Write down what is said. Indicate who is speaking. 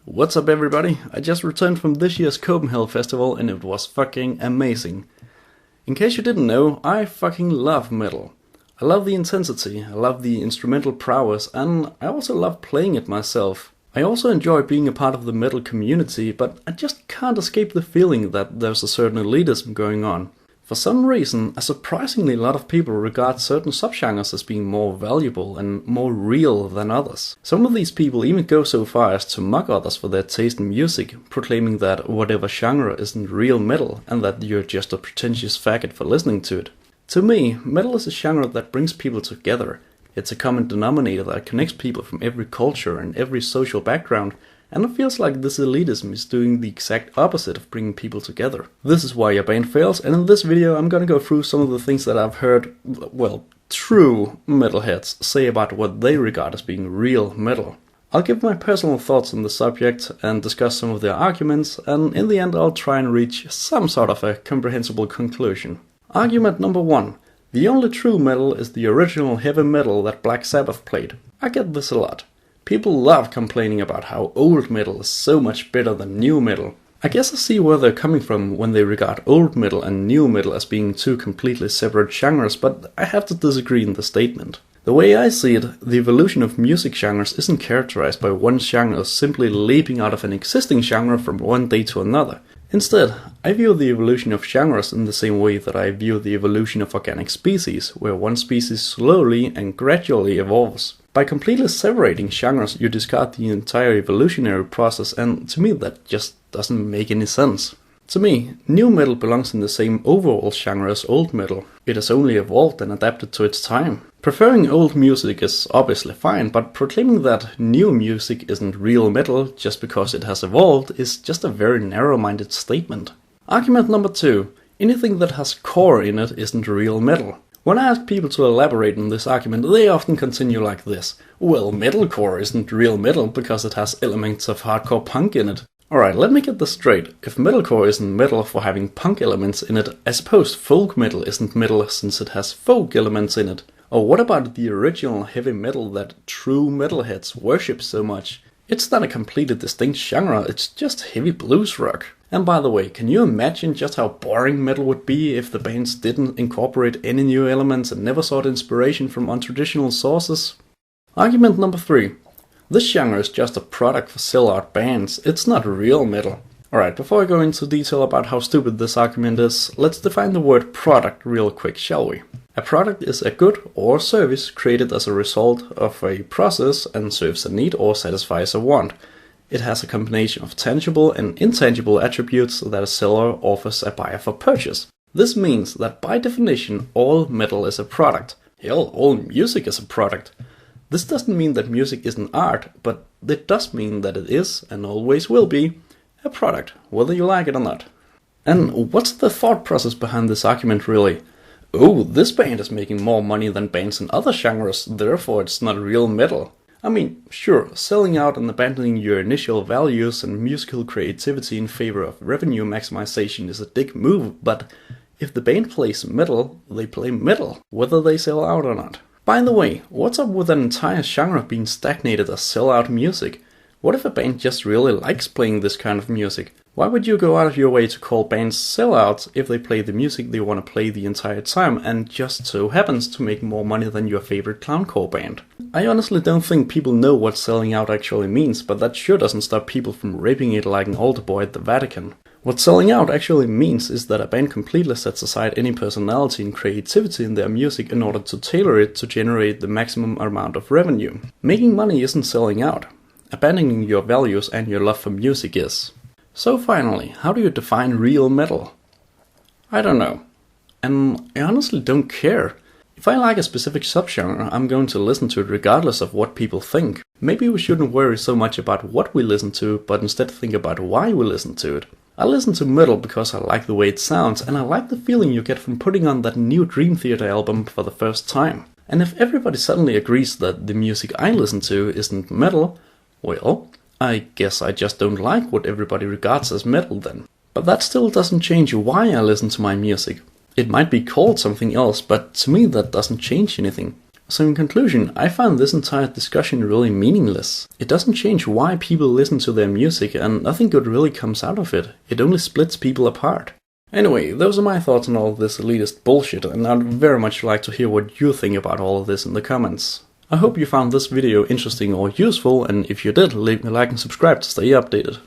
Speaker 1: What's up everybody? I just returned from this year's Copenhagen Festival and it was fucking amazing. In case you didn't know, I fucking love metal. I love the intensity, I love the instrumental prowess, and I also love playing it myself. I also enjoy being a part of the metal community, but I just can't escape the feeling that there's a certain elitism going on. For some reason, a surprisingly lot of people regard certain subgenres as being more valuable and more real than others. Some of these people even go so far as to mock others for their taste in music, proclaiming that whatever genre isn't real metal and that you're just a pretentious faggot for listening to it. To me, metal is a genre that brings people together. It's a common denominator that connects people from every culture and every social background, and it feels like this elitism is doing the exact opposite of bringing people together. This is why your band fails, and in this video I'm gonna go through some of the things that I've heard, well, true metalheads say about what they regard as being real metal. I'll give my personal thoughts on the subject and discuss some of their arguments, and in the end I'll try and reach some sort of a comprehensible conclusion. Argument number 1. The only true metal is the original heavy metal that Black Sabbath played. I get this a lot. People love complaining about how old metal is so much better than new metal. I guess I see where they're coming from when they regard old metal and new metal as being two completely separate genres, but I have to disagree in the statement. The way I see it, the evolution of music genres isn't characterized by one genre simply leaping out of an existing genre from one day to another. Instead, I view the evolution of genres in the same way that I view the evolution of organic species, where one species slowly and gradually evolves. By completely separating genres, you discard the entire evolutionary process, and to me that just doesn't make any sense. To me, new metal belongs in the same overall genre as old metal. It has only evolved and adapted to its time. Preferring old music is obviously fine, but proclaiming that new music isn't real metal just because it has evolved is just a very narrow-minded statement. Argument number 2. Anything that has core in it isn't real metal. When I ask people to elaborate on this argument, they often continue like this. Well, metalcore isn't real metal because it has elements of hardcore punk in it. Alright, let me get this straight. If metalcore isn't metal for having punk elements in it, I suppose folk metal isn't metal since it has folk elements in it. Or what about the original heavy metal that true metalheads worship so much? It's not a completely distinct genre, it's just heavy blues rock. And by the way, can you imagine just how boring metal would be if the bands didn't incorporate any new elements and never sought inspiration from untraditional sources? Argument number 3. This genre is just a product for sell-out bands, it's not real metal. Alright, before I go into detail about how stupid this argument is, let's define the word product real quick, shall we? A product is a good or service created as a result of a process and serves a need or satisfies a want. It has a combination of tangible and intangible attributes that a seller offers a buyer for purchase. This means that by definition all metal is a product. Hell, all music is a product. This doesn't mean that music isn't art, but it does mean that it is, and always will be, a product, whether you like it or not. And what's the thought process behind this argument really? Oh, this band is making more money than bands in other genres, therefore it's not real metal. I mean, sure, selling out and abandoning your initial values and musical creativity in favor of revenue maximization is a dick move, but if the band plays metal, they play metal, whether they sell out or not. By the way, what's up with an entire genre being stagnated as sell-out music? What if a band just really likes playing this kind of music? Why would you go out of your way to call bands sellouts if they play the music they want to play the entire time and just so happens to make more money than your favorite clowncore band? I honestly don't think people know what selling out actually means, but that sure doesn't stop people from raping it like an altar boy at the Vatican. What selling out actually means is that a band completely sets aside any personality and creativity in their music in order to tailor it to generate the maximum amount of revenue. Making money isn't selling out. Abandoning your values and your love for music is. So finally, how do you define real metal? I don't know. And I honestly don't care. If I like a specific subgenre, I'm going to listen to it regardless of what people think. Maybe we shouldn't worry so much about what we listen to, but instead think about why we listen to it. I listen to metal because I like the way it sounds, and I like the feeling you get from putting on that new Dream Theater album for the first time. And if everybody suddenly agrees that the music I listen to isn't metal, well, I guess I just don't like what everybody regards as metal then. But that still doesn't change why I listen to my music. It might be called something else, but to me that doesn't change anything. So in conclusion, I find this entire discussion really meaningless. It doesn't change why people listen to their music, and nothing good really comes out of it. It only splits people apart. Anyway, those are my thoughts on all of this elitist bullshit, and I'd very much like to hear what you think about all of this in the comments. I hope you found this video interesting or useful, and if you did, leave me a like and subscribe to stay updated.